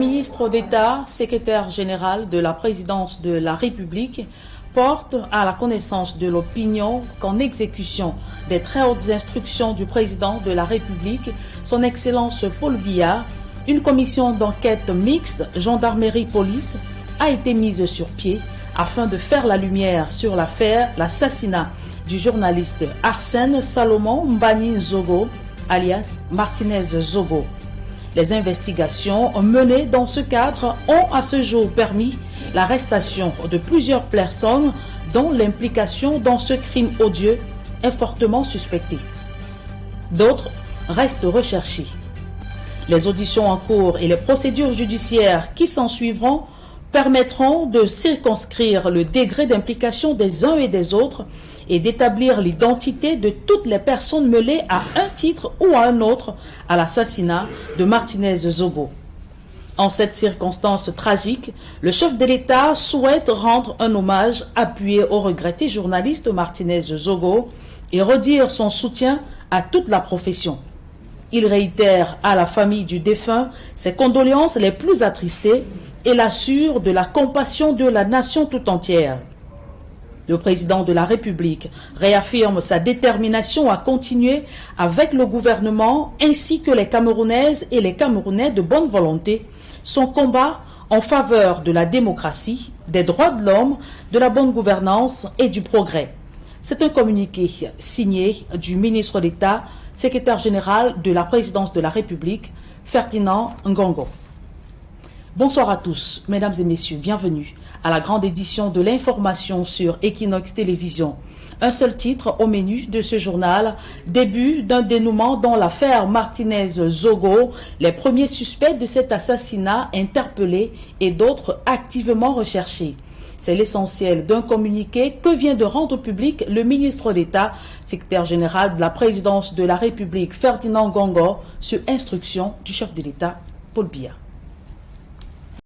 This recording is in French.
Ministre d'État, secrétaire général de la présidence de la République, porte à la connaissance de l'opinion qu'en exécution des très hautes instructions du président de la République, son Excellence Paul Biya, une commission d'enquête mixte gendarmerie-police a été mise sur pied afin de faire la lumière sur l'assassinat du journaliste Arsène Salomon Mbani Nzogo, alias Martinez Zogo. Les investigations menées dans ce cadre ont à ce jour permis l'arrestation de plusieurs personnes dont l'implication dans ce crime odieux est fortement suspectée. D'autres restent recherchées. Les auditions en cours et les procédures judiciaires qui s'ensuivront permettront de circonscrire le degré d'implication des uns et des autres et d'établir l'identité de toutes les personnes mêlées à un titre ou à un autre à l'assassinat de Martinez Zogo. En cette circonstance tragique, le chef de l'État souhaite rendre un hommage appuyé au regretté journaliste Martinez Zogo et redire son soutien à toute la profession. Il réitère à la famille du défunt ses condoléances les plus attristées et l'assure de la compassion de la nation tout entière. Le président de la République réaffirme sa détermination à continuer avec le gouvernement ainsi que les Camerounaises et les Camerounais de bonne volonté son combat en faveur de la démocratie, des droits de l'homme, de la bonne gouvernance et du progrès. C'est un communiqué signé du ministre d'État, secrétaire général de la présidence de la République, Ferdinand Ngongo. Bonsoir à tous, mesdames et messieurs, bienvenue à la grande édition de l'information sur Equinox Télévision. Un seul titre au menu de ce journal, début d'un dénouement dans l'affaire Martinez Zogo, les premiers suspects de cet assassinat interpellés et d'autres activement recherchés. C'est l'essentiel d'un communiqué que vient de rendre public le ministre d'État, secrétaire général de la présidence de la République, Ferdinand Ngongo, sur instruction du chef de l'État, Paul Biya.